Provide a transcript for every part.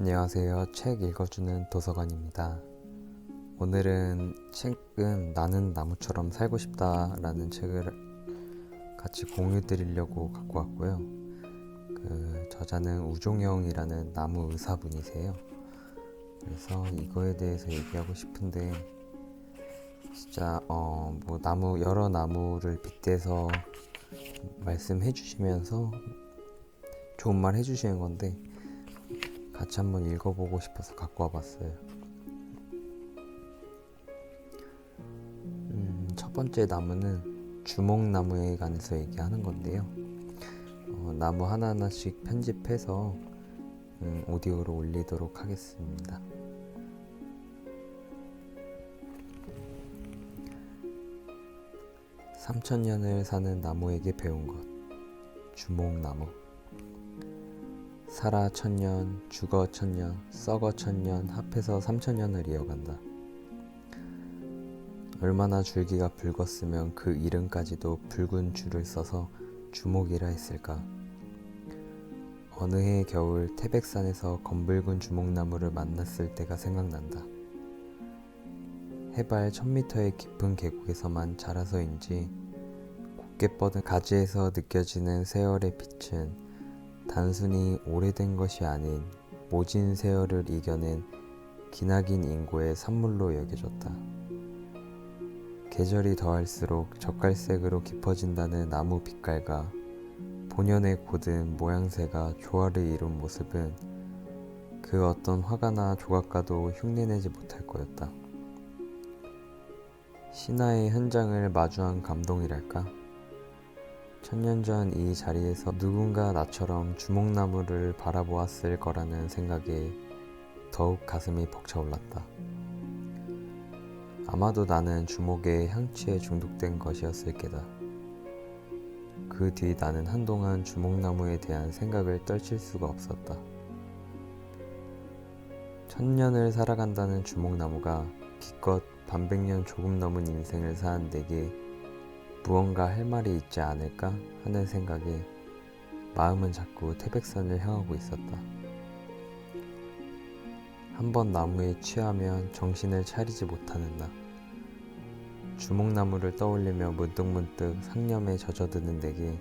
안녕하세요. 책 읽어주는 도서관입니다. 오늘은 책은 나는 나무처럼 살고 싶다라는 책을 같이 공유 드리려고 갖고 왔고요. 그 저자는 우종영이라는 나무 의사분이세요. 그래서 이거에 대해서 얘기하고 싶은데 진짜 여러 나무를 빗대서 말씀해 주시면서 좋은 말 해주시는 건데 같이 한번 읽어보고 싶어서 갖고 와봤어요. 첫 번째 나무는 주목나무에 관해서 얘기하는 건데요. 나무 하나하나씩 편집해서 오디오로 올리도록 하겠습니다. (3000년을) 사는 나무에게 배운 것. 주목나무. 살아 1000년, 죽어 1000년, 썩어 1000년, 합해서 3000년을 이어간다. 얼마나 줄기가 붉었으면 그 이름까지도 붉은 줄을 써서 주목이라 했을까. 어느 해 겨울 태백산에서 검붉은 주목나무를 만났을 때가 생각난다. 해발 1000m의 깊은 계곡에서만 자라서인지 곱게 뻗은 가지에서 느껴지는 세월의 빛은 단순히 오래된 것이 아닌 모진 세월을 이겨낸 기나긴 인고의 산물로 여겨졌다. 계절이 더할수록 젓갈색으로 깊어진다는 나무 빛깔과 본연의 고든 모양새가 조화를 이룬 모습은 그 어떤 화가나 조각가도 흉내내지 못할 거였다. 신화의 현장을 마주한 감동이랄까? 1000년 전 이 자리에서 누군가 나처럼 주목나무를 바라보았을 거라는 생각에 더욱 가슴이 벅차올랐다. 아마도 나는 주목의 향취에 중독된 것이었을 게다. 그 뒤 나는 한동안 주목나무에 대한 생각을 떨칠 수가 없었다. 1000년을 살아간다는 주목나무가 기껏 반백년 조금 넘은 인생을 산 내게 무언가 할 말이 있지 않을까 하는 생각에 마음은 자꾸 태백산을 향하고 있었다. 한번 나무에 취하면 정신을 차리지 못하는 나. 주목나무를 떠올리며 문득문득 상념에 젖어드는 내게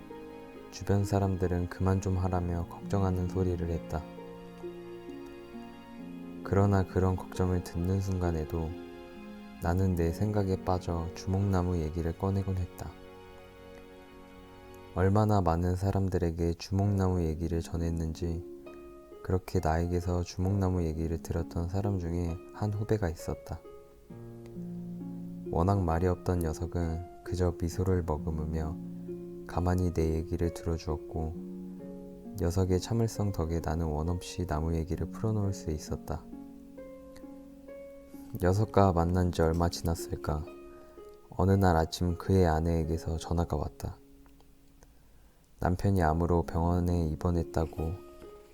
주변 사람들은 그만 좀 하라며 걱정하는 소리를 했다. 그러나 그런 걱정을 듣는 순간에도 나는 내 생각에 빠져 주목나무 얘기를 꺼내곤 했다. 얼마나 많은 사람들에게 주목나무 얘기를 전했는지 그렇게 나에게서 주목나무 얘기를 들었던 사람 중에 한 후배가 있었다. 워낙 말이 없던 녀석은 그저 미소를 머금으며 가만히 내 얘기를 들어주었고 녀석의 참을성 덕에 나는 원없이 나무 얘기를 풀어놓을 수 있었다. 녀석과 만난 지 얼마 지났을까? 어느 날 아침 그의 아내에게서 전화가 왔다. 남편이 암으로 병원에 입원했다고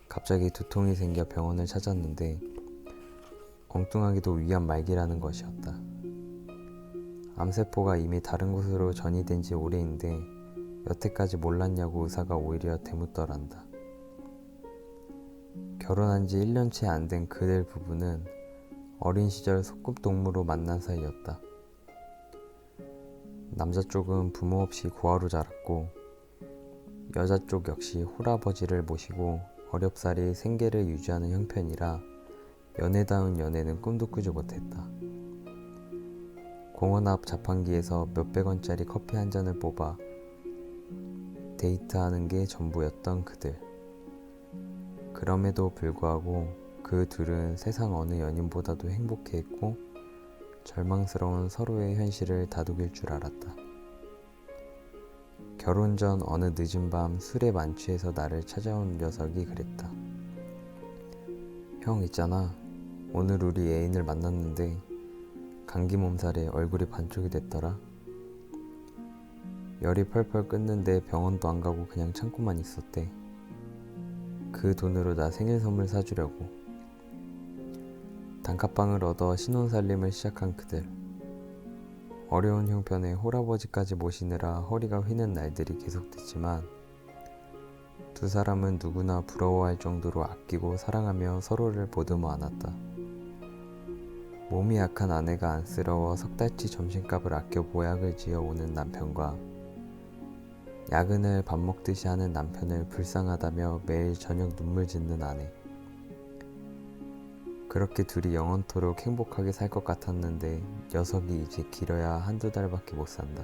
갑자기 두통이 생겨 병원을 찾았는데 엉뚱하게도 위암 말기라는 것이었다. 암세포가 이미 다른 곳으로 전이된 지 오래인데 여태까지 몰랐냐고 의사가 오히려 대묻더란다. 결혼한 지 1년째 안 된 그들 부부는 어린 시절 소꿉동무로 만난 사이였다. 남자 쪽은 부모 없이 고아로 자랐고 여자 쪽 역시 홀아버지를 모시고 어렵사리 생계를 유지하는 형편이라 연애다운 연애는 꿈도 꾸지 못했다. 공원 앞 자판기에서 몇백 원짜리 커피 한 잔을 뽑아 데이트하는 게 전부였던 그들. 그럼에도 불구하고 그 둘은 세상 어느 연인보다도 행복해했고 절망스러운 서로의 현실을 다독일 줄 알았다. 결혼 전 어느 늦은 밤 술에 만취해서 나를 찾아온 녀석이 그랬다. 형 있잖아. 오늘 우리 애인을 만났는데 감기 몸살에 얼굴이 반쪽이 됐더라. 열이 펄펄 끓는데 병원도 안 가고 그냥 참고만 있었대. 그 돈으로 나 생일 선물 사주려고. 단칸방을 얻어 신혼살림을 시작한 그들. 어려운 형편에 홀아버지까지 모시느라 허리가 휘는 날들이 계속됐지만 두 사람은 누구나 부러워할 정도로 아끼고 사랑하며 서로를 보듬어 안았다. 몸이 약한 아내가 안쓰러워 석 달치 점심값을 아껴 보약을 지어 오는 남편과 야근을 밥 먹듯이 하는 남편을 불쌍하다며 매일 저녁 눈물 짓는 아내. 그렇게 둘이 영원토록 행복하게 살 것 같았는데 녀석이 이제 길어야 한두 달밖에 못 산다.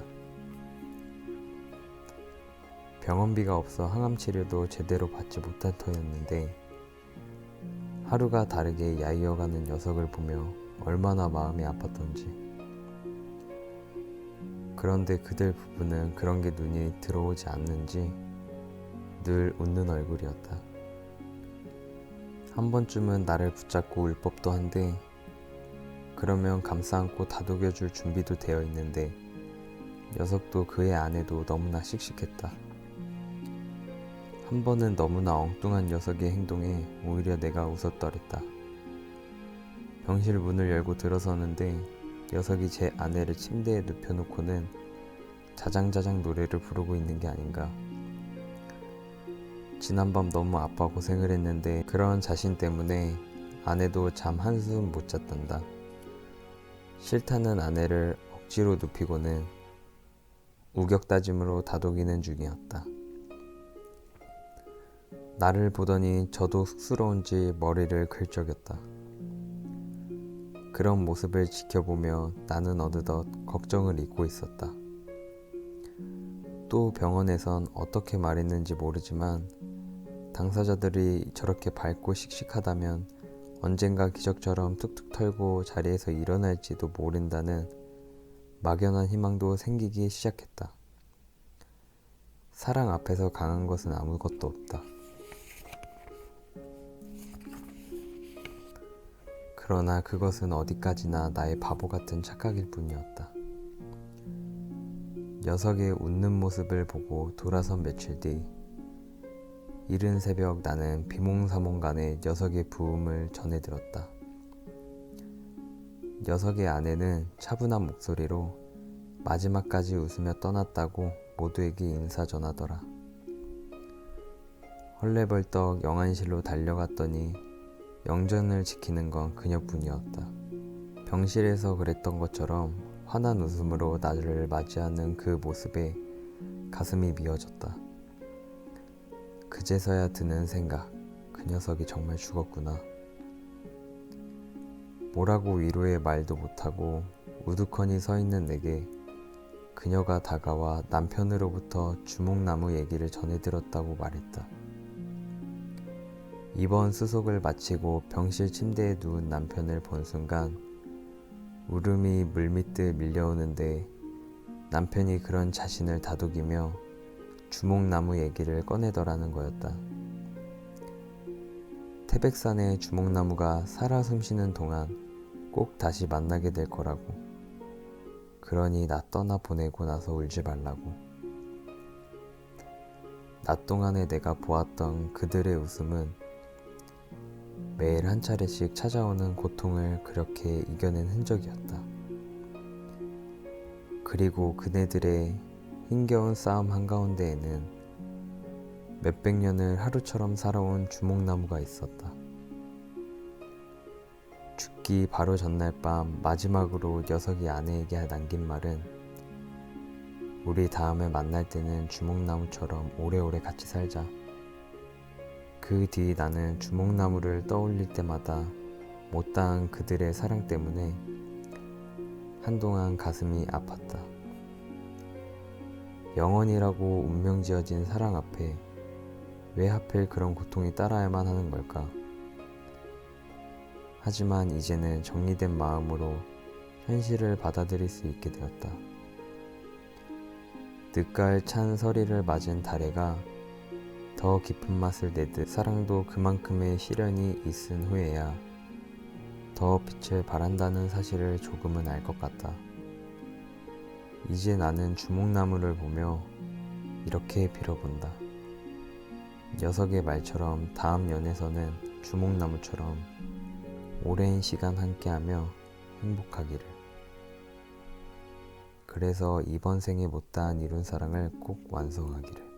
병원비가 없어 항암 치료도 제대로 받지 못할 터였는데 하루가 다르게 야이어가는 녀석을 보며 얼마나 마음이 아팠던지. 그런데 그들 부부는 그런 게 눈이 들어오지 않는지 늘 웃는 얼굴이었다. 한 번쯤은 나를 붙잡고 울 법도 한데 그러면 감싸 안고 다독여줄 준비도 되어 있는데 녀석도 그의 아내도 너무나 씩씩했다. 한 번은 너무나 엉뚱한 녀석의 행동에 오히려 내가 웃었더랬다. 병실 문을 열고 들어서는데 녀석이 제 아내를 침대에 눕혀놓고는 자장자장 노래를 부르고 있는 게 아닌가. 지난밤 너무 아파 고생을 했는데 그런 자신 때문에 아내도 잠 한숨 못 잤단다. 싫다는 아내를 억지로 눕히고는 우격다짐으로 다독이는 중이었다. 나를 보더니 저도 쑥스러운지 머리를 긁적였다. 그런 모습을 지켜보며 나는 어느덧 걱정을 잊고 있었다. 또 병원에선 어떻게 말했는지 모르지만 당사자들이 저렇게 밝고 씩씩하다면 언젠가 기적처럼 툭툭 털고 자리에서 일어날지도 모른다는 막연한 희망도 생기기 시작했다. 사랑 앞에서 강한 것은 아무것도 없다. 그러나 그것은 어디까지나 나의 바보 같은 착각일 뿐이었다. 녀석의 웃는 모습을 보고 돌아선 며칠 뒤 이른 새벽 나는 비몽사몽간에 녀석의 부음을 전해 들었다. 녀석의 아내는 차분한 목소리로 마지막까지 웃으며 떠났다고 모두에게 인사 전하더라. 헐레벌떡 영안실로 달려갔더니 영전을 지키는 건 그녀뿐이었다. 병실에서 그랬던 것처럼 환한 웃음으로 나를 맞이하는 그 모습에 가슴이 미어졌다. 그제서야 드는 생각, 그 녀석이 정말 죽었구나. 뭐라고 위로의 말도 못하고 우두커니 서 있는 내게 그녀가 다가와 남편으로부터 주목나무 얘기를 전해 들었다고 말했다. 이번 수속을 마치고 병실 침대에 누운 남편을 본 순간 울음이 물밀듯 밀려오는데 남편이 그런 자신을 다독이며 주목나무 얘기를 꺼내더라는 거였다. 태백산의 주목나무가 살아 숨쉬는 동안 꼭 다시 만나게 될 거라고. 그러니 나 떠나 보내고 나서 울지 말라고. 낮 동안에 내가 보았던 그들의 웃음은 매일 한 차례씩 찾아오는 고통을 그렇게 이겨낸 흔적이었다. 그리고 그네들의 힘겨운 싸움 한가운데에는 몇백 년을 하루처럼 살아온 주목나무가 있었다. 죽기 바로 전날 밤 마지막으로 녀석이 아내에게 남긴 말은 우리 다음에 만날 때는 주목나무처럼 오래오래 같이 살자. 그 뒤 나는 주목나무를 떠올릴 때마다 못다한 그들의 사랑 때문에 한동안 가슴이 아팠다. 영원이라고 운명지어진 사랑 앞에 왜 하필 그런 고통이 따라야만 하는 걸까? 하지만 이제는 정리된 마음으로 현실을 받아들일 수 있게 되었다. 늦가을 찬 서리를 맞은 달래가 더 깊은 맛을 내듯 사랑도 그만큼의 시련이 있은 후에야 더 빛을 발한다는 사실을 조금은 알 것 같다. 이제 나는 주목나무를 보며 이렇게 빌어본다. 녀석의 말처럼 다음 연에서는 주목나무처럼 오랜 시간 함께하며 행복하기를. 그래서 이번 생에 못다한 이룬 사랑을 꼭 완성하기를.